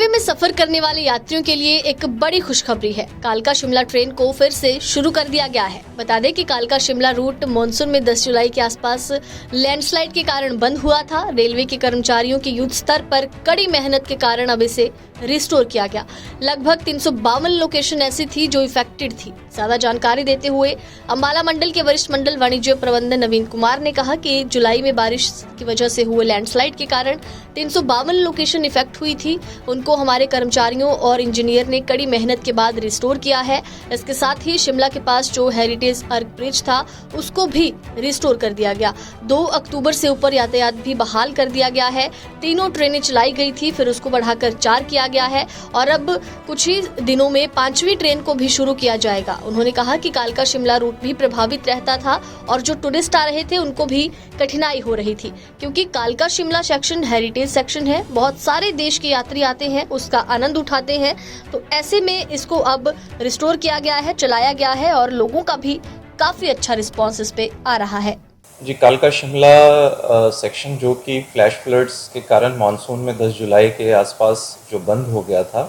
Railway में सफर करने वाले यात्रियों के लिए एक बड़ी खुशखबरी है। कालका शिमला ट्रेन को फिर से शुरू कर दिया गया है। बता दें कि कालका शिमला रूट मॉनसून में 10 जुलाई के आसपास लैंडस्लाइड के कारण बंद हुआ था। रेलवे के कर्मचारियों की युद्ध स्तर पर कड़ी मेहनत के कारण अब इसे रिस्टोर किया गया। लगभग 352 लोकेशन ऐसी थी जो इफेक्टेड थी। ज्यादा जानकारी देते हुए अम्बाला मंडल के वरिष्ठ मंडल वाणिज्य प्रबंधन नवीन कुमार ने कहा कि जुलाई में बारिश की वजह से हुए लैंडस्लाइड के कारण 352 लोकेशन इफेक्ट हुई थी। उनको हमारे कर्मचारियों और इंजीनियर ने कड़ी मेहनत के बाद रिस्टोर किया है। इसके साथ ही शिमला के पास जो हेरिटेज अर्क ब्रिज था उसको भी रिस्टोर कर दिया गया। 2 अक्टूबर से ऊपर यातायात भी बहाल कर दिया गया है। 3 ट्रेनें चलाई गई थी, फिर उसको बढ़ाकर 4 किया गया है और अब कुछ ही दिनों में 5वीं ट्रेन को भी शुरू किया जाएगा। उन्होंने कहा कि कालका शिमला रूट भी प्रभावित रहता था और जो टूरिस्ट आ रहे थे उनको भी कठिनाई हो रही थी, क्योंकि कालका शिमला सेक्शन हेरिटेज सेक्शन है। बहुत सारे देश के यात्री आते हैं, उसका आनंद उठाते हैं। तो ऐसे में इसको अब रिस्टोर किया गया है, चलाया गया है और लोगों का भी काफी अच्छा रिस्पॉन्स इस पे आ रहा है। जी, कालका शिमला सेक्शन जो कि फ्लैश फ्लड्स के कारण मानसून में 10 जुलाई के आसपास जो बंद हो गया था,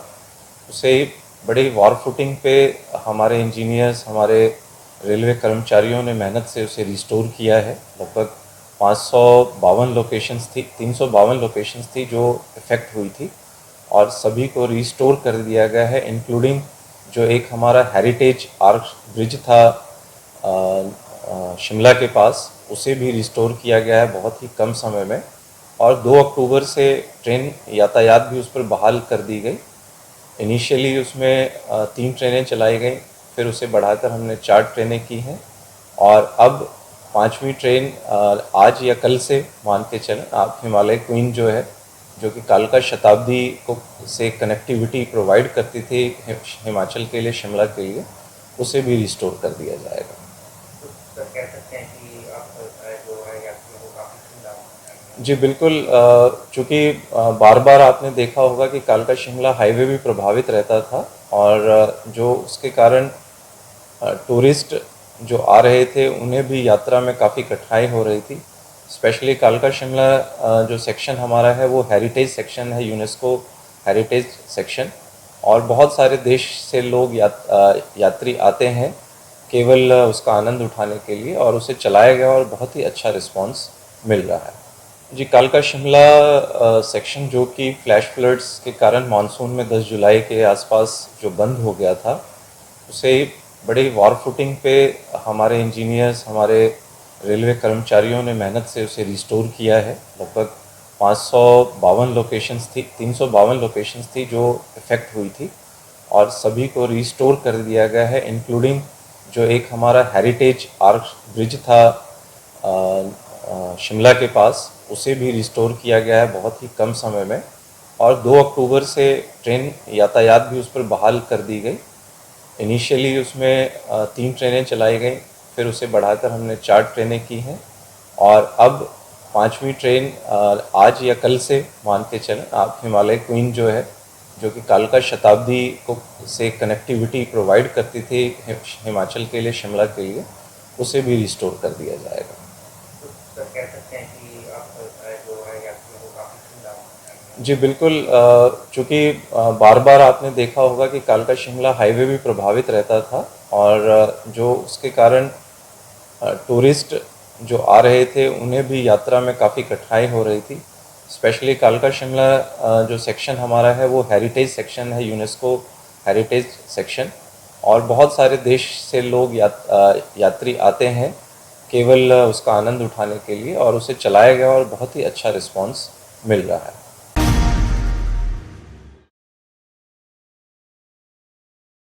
उसे बड़ी वॉर फुटिंग पे हमारे इंजीनियर्स, हमारे रेलवे कर्मचारियों ने मेहनत से उसे रिस्टोर किया है। लगभग 552 लोकेशंस थी, 352 लोकेशंस थी जो इफ़ेक्ट हुई थी और सभी को रिस्टोर कर दिया गया है, इंक्लूडिंग जो एक हमारा हेरिटेज आर्क ब्रिज था शिमला के पास, उसे भी रिस्टोर किया गया है बहुत ही कम समय में। और 2 अक्टूबर से ट्रेन यातायात भी उस पर बहाल कर दी गई। इनिशियली उसमें 3 ट्रेनें चलाई गई, फिर उसे बढ़ाकर हमने 4 ट्रेनें की हैं और अब 5वीं ट्रेन आज या कल से मान के चलें आप हिमालय क्वीन जो है, जो कि कालका शताब्दी को से कनेक्टिविटी प्रोवाइड करती थी हिमाचल के लिए, शिमला के लिए, उसे भी रिस्टोर कर दिया जाएगा। तो कह सकते हैं कि आप जो है यात्रियों को काफ़ी सुविधा है। जी बिल्कुल, चूँकि बार बार आपने देखा होगा कि कालका शिमला हाईवे भी प्रभावित रहता था और जो उसके कारण टूरिस्ट जो आ रहे थे उन्हें भी यात्रा में काफ़ी कठिनाई हो रही थी। स्पेशली कालका शिमला जो सेक्शन हमारा है वो हेरिटेज सेक्शन है, यूनेस्को हेरिटेज सेक्शन, और बहुत सारे देश से लोग यात्री आते हैं केवल उसका आनंद उठाने के लिए, और उसे चलाया गया और बहुत ही अच्छा रिस्पांस मिल रहा है। जी, कालका शिमला सेक्शन जो कि फ्लैश फ्लड्स के कारण मानसून में 10 जुलाई के आसपास जो बंद हो गया था, उसे बड़ी वॉर फुटिंग पे हमारे इंजीनियर्स, हमारे रेलवे कर्मचारियों ने मेहनत से उसे रिस्टोर किया है। लगभग 552 लोकेशंस थी, 352 लोकेशंस थी जो इफ़ेक्ट हुई थी और सभी को रिस्टोर कर दिया गया है, इंक्लूडिंग जो एक हमारा हेरिटेज आर्क ब्रिज था शिमला के पास, उसे भी रिस्टोर किया गया है बहुत ही कम समय में। और 2 अक्टूबर से ट्रेन यातायात भी उस पर बहाल कर दी गई। इनिशियली उसमें 3 ट्रेनें चलाई गई, फिर उसे बढ़ाकर हमने 4 ट्रेनें की हैं और अब 5वीं ट्रेन आज या कल से मान के चलें आप हिमालय क्वीन जो है, जो कि कालका शताब्दी को से कनेक्टिविटी प्रोवाइड करती थी हिमाचल के लिए, शिमला के लिए, उसे भी रिस्टोर कर दिया जाएगा। तो कह सकते हैं कि आप जो है यात्रियों को काफ़ी सुविधा है। जी बिल्कुल, चूँकि बार बार आपने देखा होगा कि कालका शिमला हाईवे भी प्रभावित रहता था और जो उसके कारण टूरिस्ट जो आ रहे थे उन्हें भी यात्रा में काफ़ी कठिनाई हो रही थी। स्पेशली कालका शिमला जो सेक्शन हमारा है वो हेरिटेज सेक्शन है, यूनेस्को हेरिटेज सेक्शन, और बहुत सारे देश से लोग यात्री आते हैं केवल उसका आनंद उठाने के लिए, और उसे चलाया गया और बहुत ही अच्छा रिस्पांस मिल रहा है।